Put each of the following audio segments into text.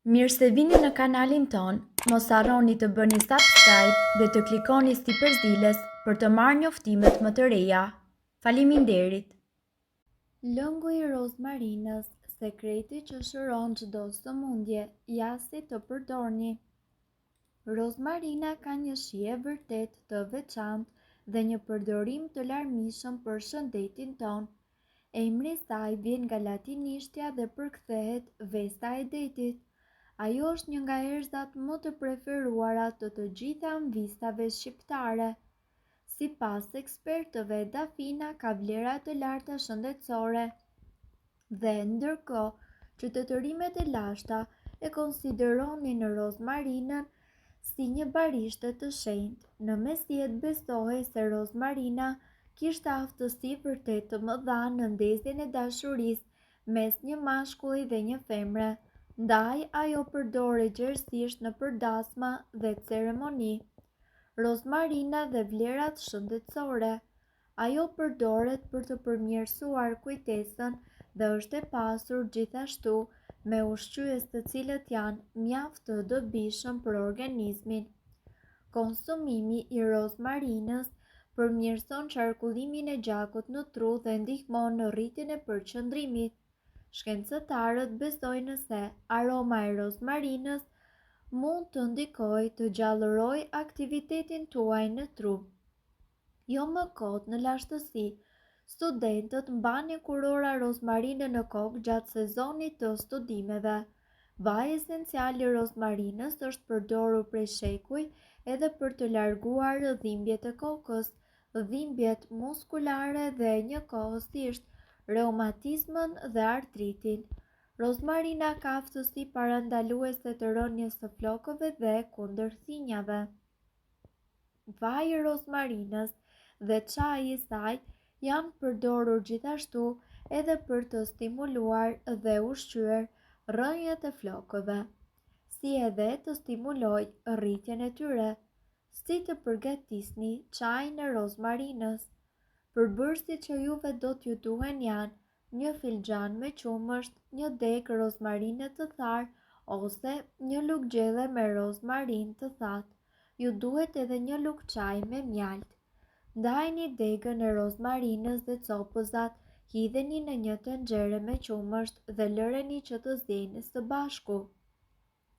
Mirë se vini në kanalin ton, mos harroni të bëni subscribe dhe të klikoni si përzieles për të marrë njoftimet më të reja. Faleminderit! Lëngu i rozmarinës, sekreti që shëron çdo sëmundje, ja si të përdorni. Rozmarina ka një shije vërtet të veçantë dhe një përdorim të larmishëm për shëndetin ton. Emri i saj vjen nga latinishtja dhe përkthehet vesta e detit. Ajo është një nga erëzat më të preferuara të gjitha mvistave shqiptare. Sipas ekspertëve, dafina ka vlera të larta shëndetësore dhe ndërkohë qytetërimet e lashta e konsideronin rozmarinën si një barishte të shenjtë. Në mesjet besohej se rozmarina kishte aftësi vërtet të mëdha në ndezjen e dashurisë mes një mashkulli dhe një femre. Ndaj ajo përdoret gjerësisht në përdasma dhe ceremoni. Rozmarina dhe vlerat shëndetësore. Ajo përdoret për të përmirësuar kujtesën dhe është e pasur gjithashtu me ushqyes të cilët janë mjaft të dobishëm për organizmin. Konsumimi i rozmarinës përmirëson qarkullimin e gjakut në tru dhe ndihmon në rritjen e përqendrimit. Shkencëtarët besojnë se aroma e rozmarinës mund të ndikojë të gjallërojë aktivitetin tuaj në tru. Jo më kot në lashtësi, studentët mbanin kurora rozmarine në kokë gjatë sezonit të studimeve. Vaji esencial i rozmarinës është përdorur prej shekuj edhe për të larguar dhimbjet e kokës, dhimbjet muskulare dhe njëkohësisht reumatizmën dhe artritin. Rozmarina ka aftësi parandaluese të rënies së flokëve dhe kundër thinjave. Vaji i rozmarinës dhe çaji i saj janë përdorur gjithashtu edhe për të stimuluar dhe ushqyer rrënjët e flokëve, si edhe të stimulojë rritjen e tyre. Si të përgatisni çajin e rozmarinës? Përbërësit që juve do t'ju duhen janë një filxhan me qumësht, një degë rozmarine të tharë ose një lugë gjelle me rozmarin të thatë. Ju duhet edhe një lugë çaj me mjaltë. Ndajni degën e rozmarinës dhe copëzat, hidheni në një tenxhere me qumësht dhe lëreni që të zjejnë së bashku.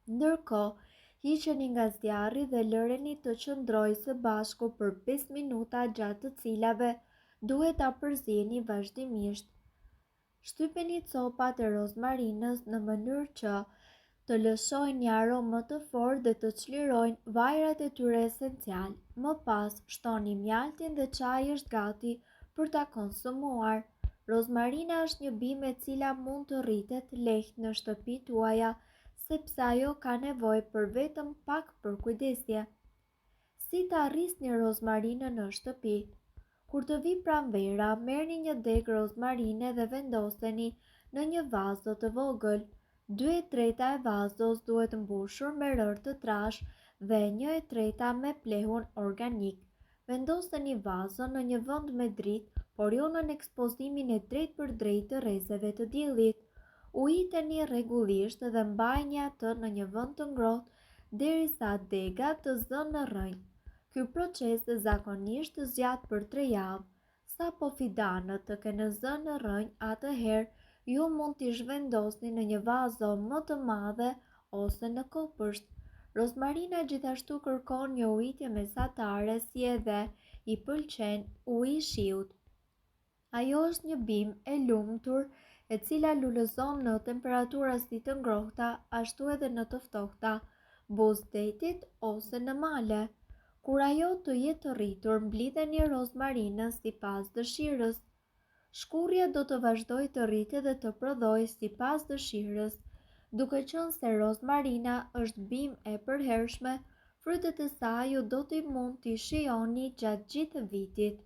Ndërkohë, hiqeni nga zjarri dhe lëreni të qëndrojë së bashku për 5 minuta gjatë të cilave duhet ta përzieni vazhdimisht. Shtypeni copat e rozmarinës në mënyrë që të lëshojnë një aromë më të fortë dhe të çlirojnë vajrat e tyre esencial. Më pas, shtoni mjaltin dhe çaji është gati për ta konsumuar. Rozmarina është një bimë e cila mund të rritet lehtë në shtëpitë tuaja, sepse ajo ka nevojë për vetëm pak përkujdesje. Si të arrisni rozmarinën në shtëpi? Kur të vi pranvera, merrni një degë rozmarine dhe vendoseni në një vazo të vogël. 2/3 e vazos duhet mbushur me rërë të trash dhe 1/3 me plehun organik. Vendoseni vazon në një vend me dritë, por jo në ekspozimin e drejtpërdrejtë të rrezeve të diellit. Ujiteni rregullisht dhe mbajini atë në një vend të ngrohtë derisa dega të zënë në rrënjë. Ky proces zakonisht zgjat për 3 javë. Sa po fidanët të kenë zënë në rrënjë, atëherë ju mund t'i zhvendosni në një vazo më të madhe ose në kopësht. Rozmarina gjithashtu kërkon një ujitje mesatare, si edhe i pëlqen uji i shiut. Ajo është një bimë e lumtur e cila lulëzon në temperatura si të ngrohta, ashtu edhe në të ftohta, buzë detit ose në male. Kur ajo të jetë rritur, mblidheni rozmarinën sipas dëshirës. Shkurrja do të vazhdojë të rritet dhe të prodhojë sipas dëshirës. Duke qenë se rozmarina është bimë e përhershme, frytet e saj ju do t'i mund t'i shijoni gjatë gjithë vitit.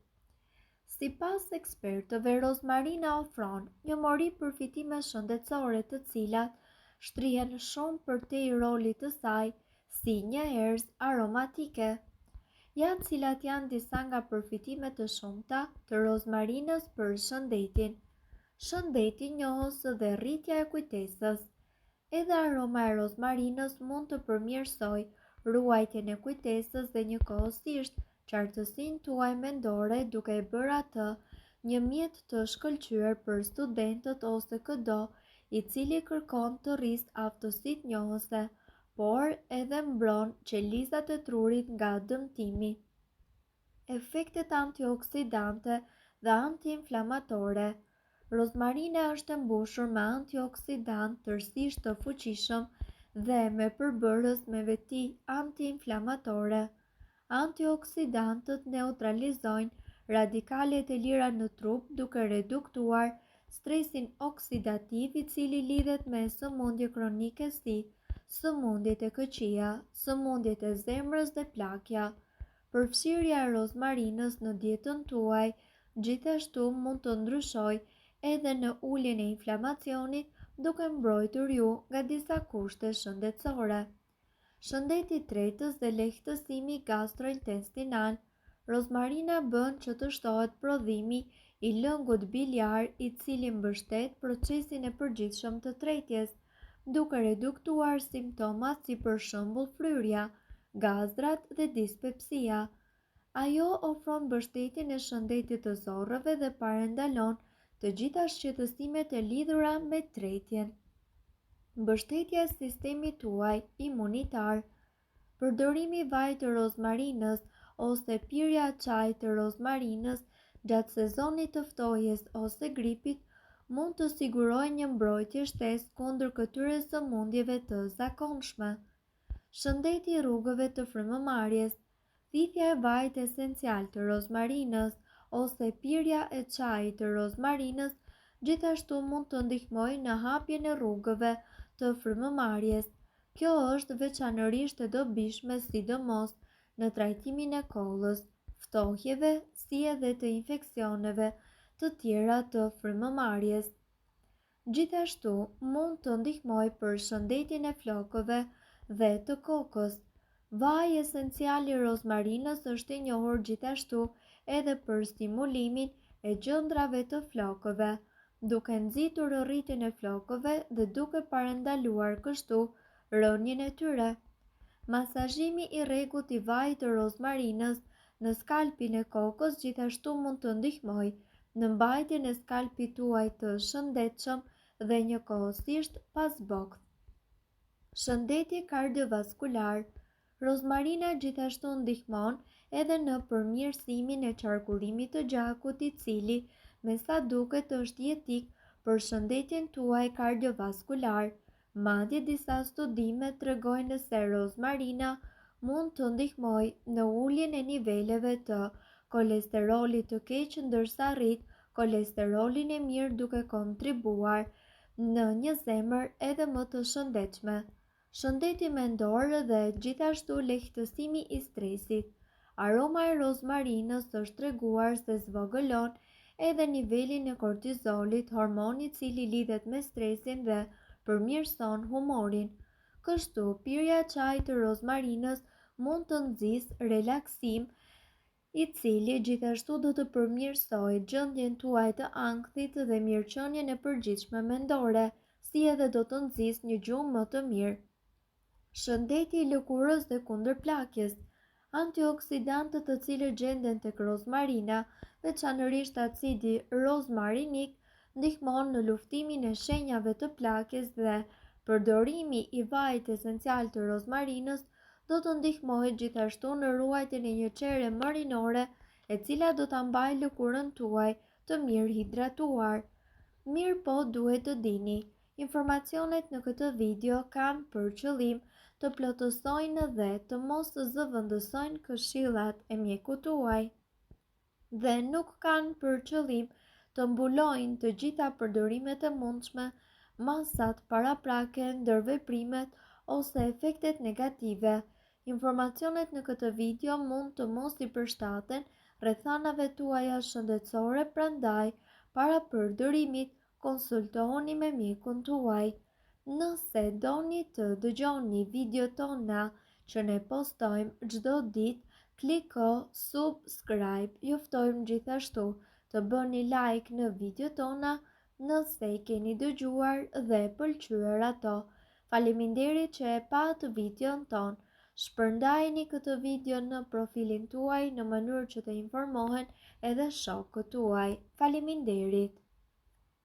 Sipas ekspertëve, rozmarina ofron një mori përfitime shëndetësore të cilat shtrihen shumë përtej rolit të saj si një erëz aromatike. Ja cilat janë disa nga përfitimet të shumta të rozmarinës për shëndetin. Shëndeti, njohës dhe rritja e kujtesës. Edhe aroma e rozmarinës mund të përmirësoj ruajtjen e kujtesës dhe njëkohësisht qartësinë tuaj mendore duke e bërë atë një mjet të shkëlqyer për studentët ose çdo i cili kërkon të rrisë aftësitë njohëse, por edhe mbron qelizat e trurit nga dëmtimi. Efektet antioksidante dhe antiinflamatore. Rozmarina është e mbushur me antioksidant tërësisht të fuqishëm dhe me përbërës me veti antiinflamatore. Antioksidantët neutralizojnë radikalet e lira në trup duke reduktuar stresin oksidativ i cili lidhet me sëmundje kronike si sëmundjet e këqija, sëmundjet e zemrës dhe plakja. Përfshirja e rozmarinës në dietën tuaj gjithashtu mund të ndryshojë edhe në uljen e inflamacionit duke mbrojtur ju nga disa kushte shëndetësore. Shëndeti i tretës dhe lehtësimi gastrointestinal. Rozmarina bën që të shtohet prodhimi i lëngut biliar i cili mbështet procesin e përgjithshëm të tretjes, duke reduktuar simptomat si për shembull fryrja, gazrat dhe dispepsia. Ajo ofron mbështetjen e shëndetit të zorrëve dhe parandalon të gjitha shqetësimet e lidhura me tretjen. Mbështetja e sistemit tuaj imunitar. Përdorimi i vajit të rozmarinës ose pirja e çajit të rozmarinës gjatë sezonit të ftohjes ose gripit mund të sigurojë një mbrojtje shtesë kundër këtyre sëmundjeve të zakonshme. Shëndeti i rrugëve të frymëmarrjes. Thithja e vajit esencial të rozmarinës ose pirja e çajit të rozmarinës gjithashtu mund të ndihmojë në hapjen e rrugëve të frymëmarrjes. Kjo është veçanërisht e dobishme sidomos në trajtimin e kollës, ftohjeve si edhe të infeksioneve të tjera të frymëmarrjes. Gjithashtu mund të ndihmojë për shëndetjen e flokëve dhe të kokës. Vaji esencial i rozmarinës është i njohur gjithashtu edhe për stimulimin e gjendrave të flokëve, duke nxitur rritjen e flokëve dhe duke parandaluar kështu rënien e tyre. Masazhimi i rregullt i vajit të rozmarinës në skalpin e kokës gjithashtu mund të ndihmojë në mbajtjen e skalpit tuaj të shëndetshëm dhe njëkohësisht pasbokth. Shëndeti kardiovaskular. Rozmarina gjithashtu ndihmon edhe në përmirësimin e qarkullimit të gjakut i cili me sa duket është jetik për shëndetjen tuaj kardiovaskular. Madje disa studime tregojnë se rozmarina mund të ndihmojë në uljen e niveleve të kolesterolit të keq ndërsa rrit kolesterolin e mirë duke kontribuar në një zemër edhe më të shëndetshme. Shëndeti mendor dhe gjithashtu lehtësimi i stresit. Aroma e rozmarinës është treguar se zvogëlon edhe nivelin e kortizolit, hormoni i cili lidhet me stresin dhe përmirëson humorin. Kështu, pirja e çajit të rozmarinës mund të nxjisë relaksim, i cili gjithashtu do të përmirësojë gjendjen tuaj të ankthit dhe mirëqenien e përgjithshme mendore, si edhe do të nxjisë një gjumë më të mirë. Shëndeti i lëkurës dhe kundërplakjes. Antioksidantët të cilët gjenden tek rozmarina, veçanërisht acidi rozmarinik, ndihmon në luftimin e shenjave të plakjes dhe përdorimi i vajit esencial të rozmarinës do të ndihmojë gjithashtu në ruajtjen e një çere marinore, e cila do ta mbajë lëkurën tuaj të mirë hidratuar. Mirë po duhet të dini, informacionet në këtë video kanë për qëllim të plotësojnë dhe të mos zëvendësojnë këshillat e mjekut tuaj dhe nuk kanë për qëllim të mbulojnë të gjitha përdorimet e mundshme, masat paraprake, ndërveprimet ose efektet negative. Informacionet në këtë video mund të mos i përshtaten rrethanave tuaja shëndetësore, prandaj para përdorimit konsultohuni me mjekun tuaj. Nëse doni të dëgjoni video tona që ne postojmë çdo ditë, kliko subscribe. Ju ftojmë gjithashtu të bëni like në video tona nëse i keni dëgjuar dhe pëlqyer ato. Faleminderit që e pat videon ton. Shpërndajeni këtë video në profilin tuaj në mënyrë që të informohen edhe shokët tuaj. Faleminderit!